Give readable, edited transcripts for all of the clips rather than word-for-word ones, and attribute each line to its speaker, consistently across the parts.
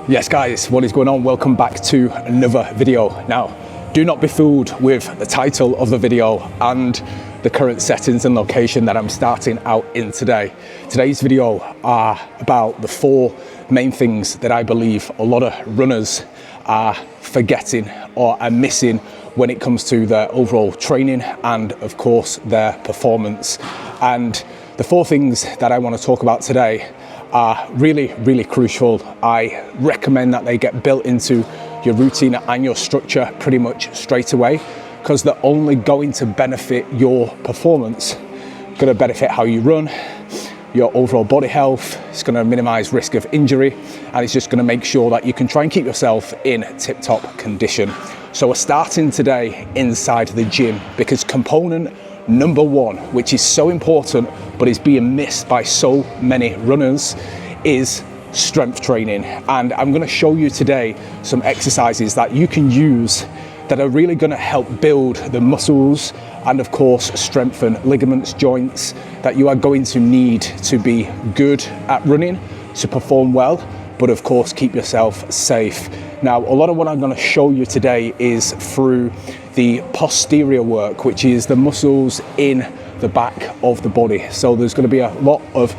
Speaker 1: Yes guys, what is going on? Welcome back to another video. Now, do not be fooled with the title of the video and the current settings and location that I'm starting out in today. Today's video are about the 4 main things that I believe a lot of runners are forgetting or are missing when it comes to their overall training and of course their performance. And the 4 things that I want to talk about today are really crucial. I recommend that they get built into your routine and your structure pretty much straight away, because they're only going to benefit your performance, going to benefit how you run, your overall body health. It's going to minimize risk of injury, and it's just going to make sure that you can try and keep yourself in tip-top condition. So we're starting today inside the gym, because component number 1, which is so important but is being missed by so many runners, is strength training. And I'm going to show you today some exercises that you can use that are really going to help build the muscles and of course strengthen ligaments, joints that you are going to need to be good at running, to perform well, but of course keep yourself safe. Now, a lot of what I'm going to show you today is through the posterior work, which is the muscles in the back of the body. So there's going to be a lot of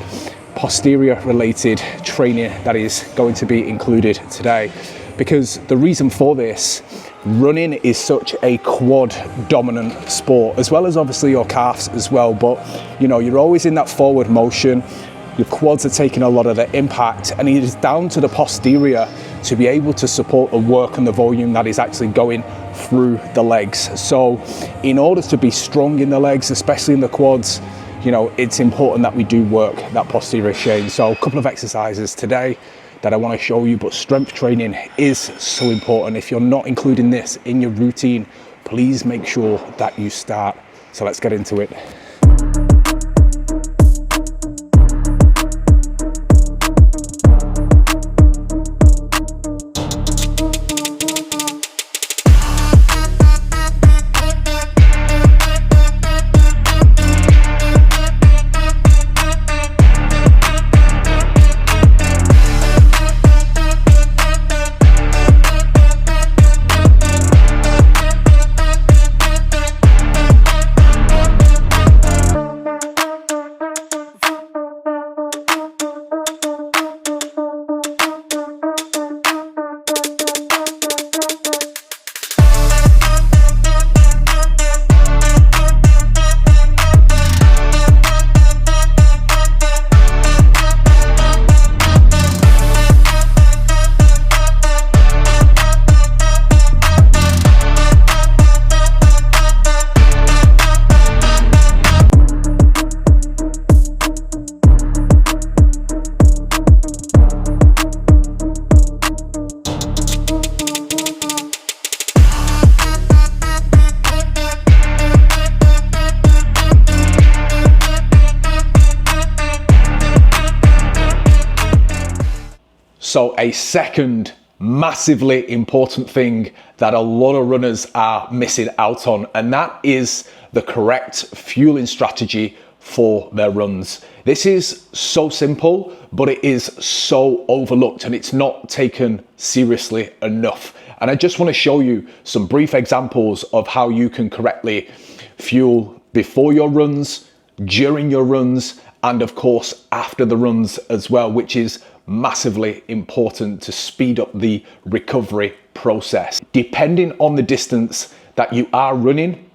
Speaker 1: posterior related training that is going to be included today, because the reason for this, running is such a quad dominant sport, as well as obviously your calves as well, but you know, you're always in that forward motion. Your quads are taking a lot of the impact, and it is down to the posterior to be able to support the work and the volume that is actually going through the legs. So in order to be strong in the legs, especially in the quads, you know, it's important that we do work that posterior chain. So a couple of exercises today that I want to show you, but strength training is so important. If you're not including this in your routine, please make sure that you start. So let's get into it. So a second massively important thing that a lot of runners are missing out on, and that is the correct fueling strategy for their runs. This is so simple, but it is so overlooked and it's not taken seriously enough. And I just want to show you some brief examples of how you can correctly fuel before your runs, during your runs, and of course after the runs as well, which is massively important to speed up the recovery process. Depending on the distance that you are running,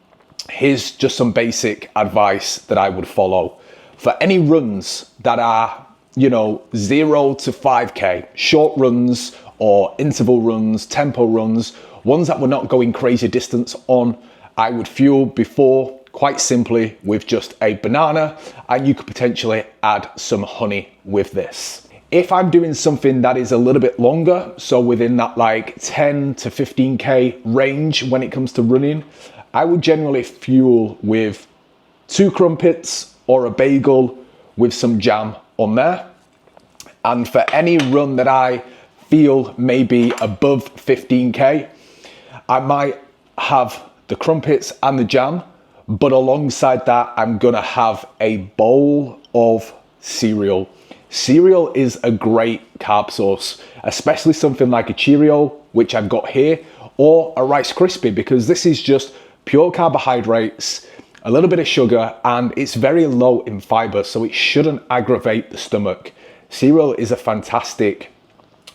Speaker 1: here's just some basic advice that I would follow. For any runs that are, you know, 0 to 5K, short runs or interval runs, tempo runs, ones that we're not going crazy distance on, I would fuel before quite simply with just a banana, and you could potentially add some honey with this. If I'm doing something that is a little bit longer, so within that like 10 to 15K range when it comes to running, I would generally fuel with 2 crumpets or a bagel with some jam on there. And for any run that I feel maybe above 15K, I might have the crumpets and the jam, but alongside that, I'm gonna have a bowl of cereal. cereal is a great carb source, especially something like a Cheerio, which I've got here, or a Rice Krispie, because this is just pure carbohydrates, a little bit of sugar, and it's very low in fiber, so it shouldn't aggravate the stomach. Cereal is a fantastic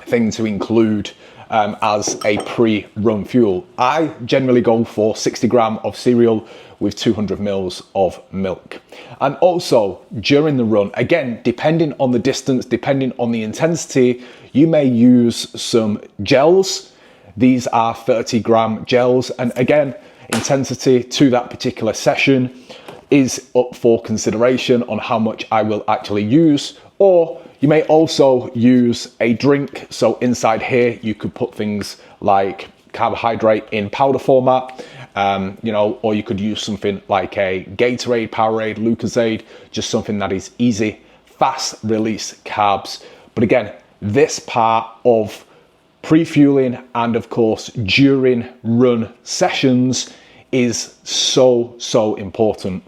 Speaker 1: thing to include as a pre-run fuel. I generally go for 60 gram of cereal with 200 mils of milk. And also during the run, again, depending on the distance, depending on the intensity, you may use some gels. These are 30 gram gels. And again, intensity to that particular session is up for consideration on how much I will actually use. Or you may also use a drink. So inside here, you could put things like carbohydrate in powder format, or you could use something like a Gatorade, Powerade, Lucozade, just something that is easy, fast release carbs. But again, this part of pre-fueling and of course during run sessions is so important.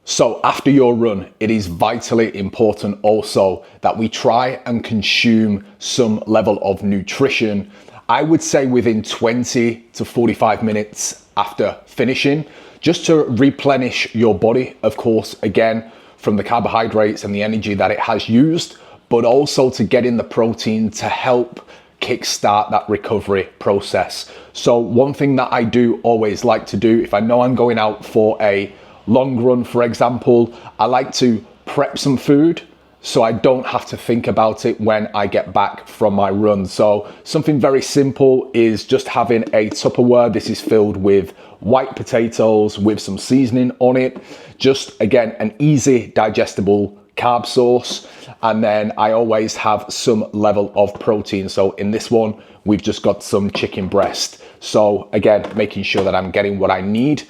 Speaker 1: So after your run, it is vitally important also that we try and consume some level of nutrition. I would say within 20 to 45 minutes after finishing, just to replenish your body, of course, again, from the carbohydrates and the energy that it has used, but also to get in the protein to help kickstart that recovery process. So one thing that I do always like to do, if I know I'm going out for a long run, for example, I like to prep some food so I don't have to think about it when I get back from my run. So something very simple is just having a Tupperware. This is filled with white potatoes with some seasoning on it. Just again, an easy digestible carb source. And then I always have some level of protein. So in this one, we've just got some chicken breast. So again, making sure that I'm getting what I need.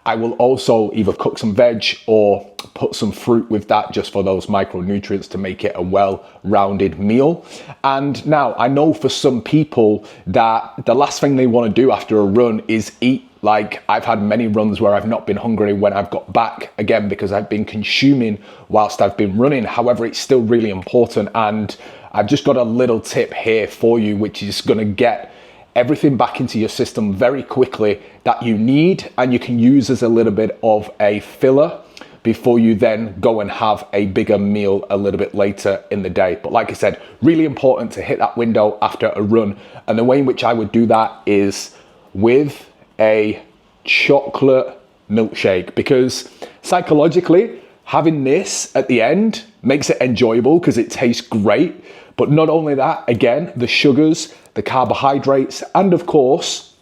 Speaker 1: I will also either cook some veg or put some fruit with that just for those micronutrients to make it a well-rounded meal. And now I know for some people that the last thing they want to do after a run is eat. Like I've had many runs where I've not been hungry when I've got back, again, because I've been consuming whilst I've been running. However, it's still really important. And I've just got a little tip here for you, which is going to get everything back into your system very quickly that you need, and you can use as a little bit of a filler before you then go and have a bigger meal a little bit later in the day. But like I said, really important to hit that window after a run. And the way in which I would do that is with a chocolate milkshake, because psychologically having this at the end makes it enjoyable because it tastes great. But not only that, again, the sugars, the carbohydrates, and of course,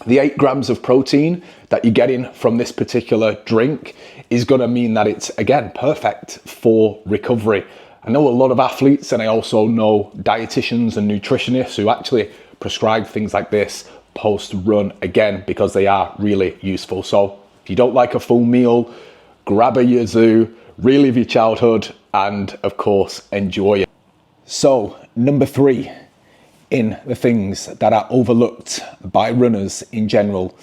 Speaker 1: the 8 grams of protein that you're getting from this particular drink is going to mean that it's, again, perfect for recovery. I know a lot of athletes, and I also know dietitians and nutritionists who actually prescribe things like this post-run, again, because they are really useful. So if you don't like a full meal, grab a Yazoo, relive your childhood, and of course, enjoy it. So number 3 in the things that are overlooked by runners in general,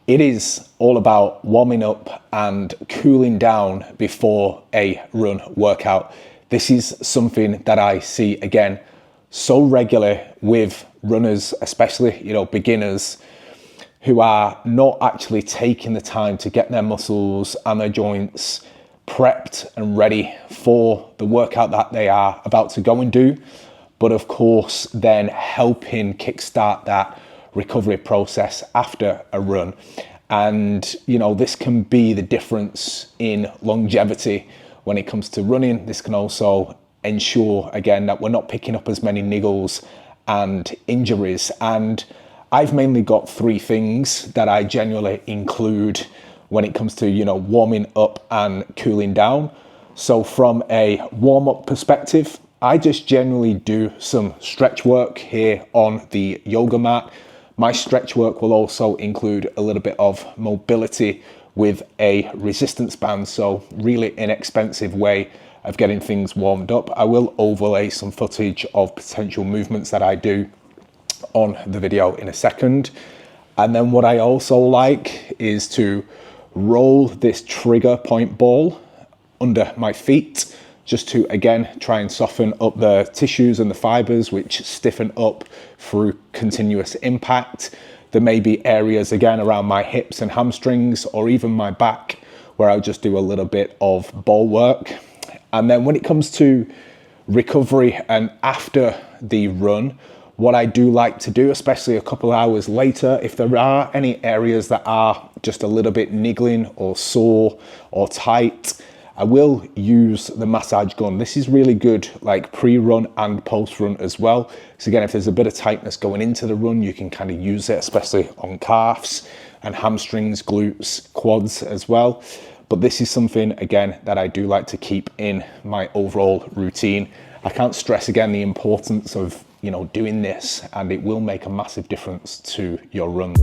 Speaker 1: it is all about warming up and cooling down before a run workout. This is something that I see, again, so regularly with runners, especially, beginners who are not actually taking the time to get their muscles and their joints prepped and ready for the workout that they are about to go and do. But of course, then helping kickstart that recovery process after a run. And, this can be the difference in longevity when it comes to running. This can also ensure, again, that we're not picking up as many niggles and injuries. And I've mainly got 3 things that I generally include when it comes to, warming up and cooling down. So from a warm-up perspective, I just generally do some stretch work here on the yoga mat. My stretch work will also include a little bit of mobility with a resistance band. So really inexpensive way of getting things warmed up. I will overlay some footage of potential movements that I do on the video in a second. And then what I also like is to roll this trigger point ball under my feet. just to, again, try and soften up the tissues and the fibers which stiffen up through continuous impact. There may be areas, again, around my hips and hamstrings or even my back where I'll just do a little bit of ball work. And then when it comes to recovery and after the run, what I do like to do, especially a couple hours later, if there are any areas that are just a little bit niggling or sore or tight, I will use the massage gun. This is really good, like pre-run and post-run as well. So again, if there's a bit of tightness going into the run, you can kind of use it, especially on calves and hamstrings, glutes, quads as well. But this is something, again, that I do like to keep in my overall routine. I can't stress again the importance of, you know, doing this, and it will make a massive difference to your run.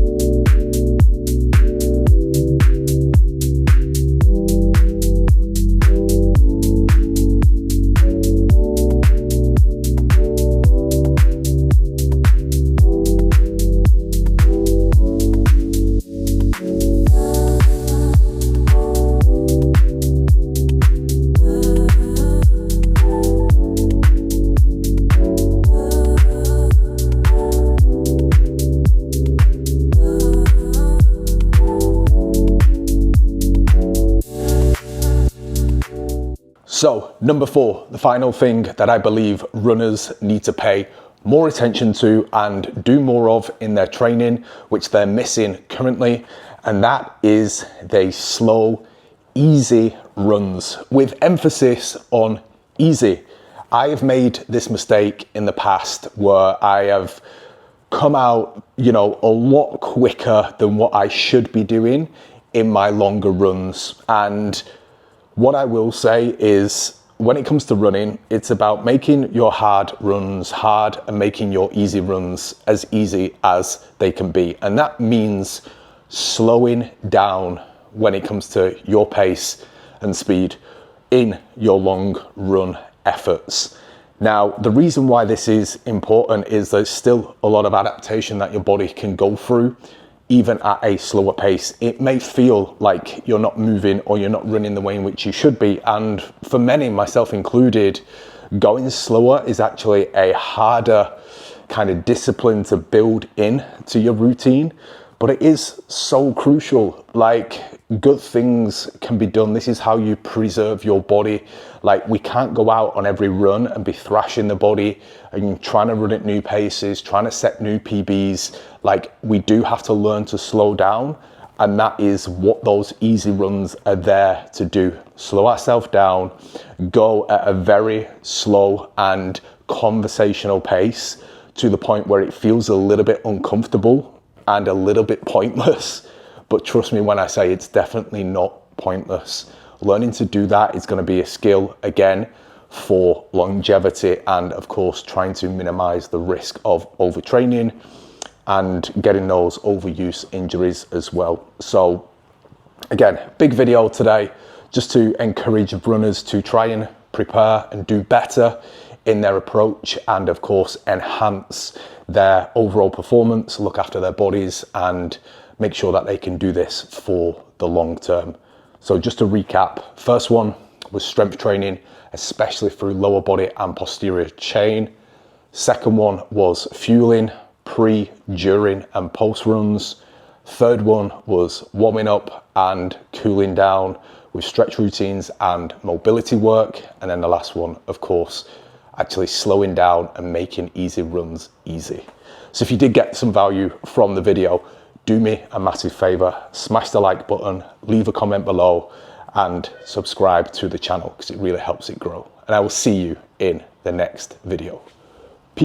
Speaker 1: So, number 4, the final thing that I believe runners need to pay more attention to and do more of in their training, which they're missing currently, and that is they slow, easy runs, with emphasis on easy. I have made this mistake in the past where I have come out, you know, a lot quicker than what I should be doing in my longer runs. And what I will say is, when it comes to running, it's about making your hard runs hard and making your easy runs as easy as they can be. And that means slowing down when it comes to your pace and speed in your long run efforts. Now, the reason why this is important is there's still a lot of adaptation that your body can go through even at a slower pace. It may feel like you're not moving or you're not running the way in which you should be. And for many, myself included, going slower is actually a harder kind of discipline to build in to your routine. But it is so crucial. Like, good things can be done. This is how you preserve your body. Like, we can't go out on every run and be thrashing the body and trying to run at new paces, trying to set new PBs. Like, we do have to learn to slow down, and that is what those easy runs are there to do. Slow ourselves down, go at a very slow and conversational pace to the point where it feels a little bit uncomfortable and a little bit pointless. But trust me when I say it's definitely not pointless. Learning to do that is going to be a skill, again, for longevity and, of course, trying to minimize the risk of overtraining and getting those overuse injuries as well. So, again, big video today just to encourage runners to try and prepare and do better in their approach and, of course, enhance their overall performance, look after their bodies, and make sure that they can do this for the long term. So just to recap, first one was strength training, especially through lower body and posterior chain. Second one was fueling, pre, during, and post runs. Third one was warming up and cooling down with stretch routines and mobility work. And then the last one, of course, actually slowing down and making easy runs easy. So if you did get some value from the video, do me a massive favor, smash the like button, leave a comment below, and subscribe to the channel because it really helps it grow. And I will see you in the next video.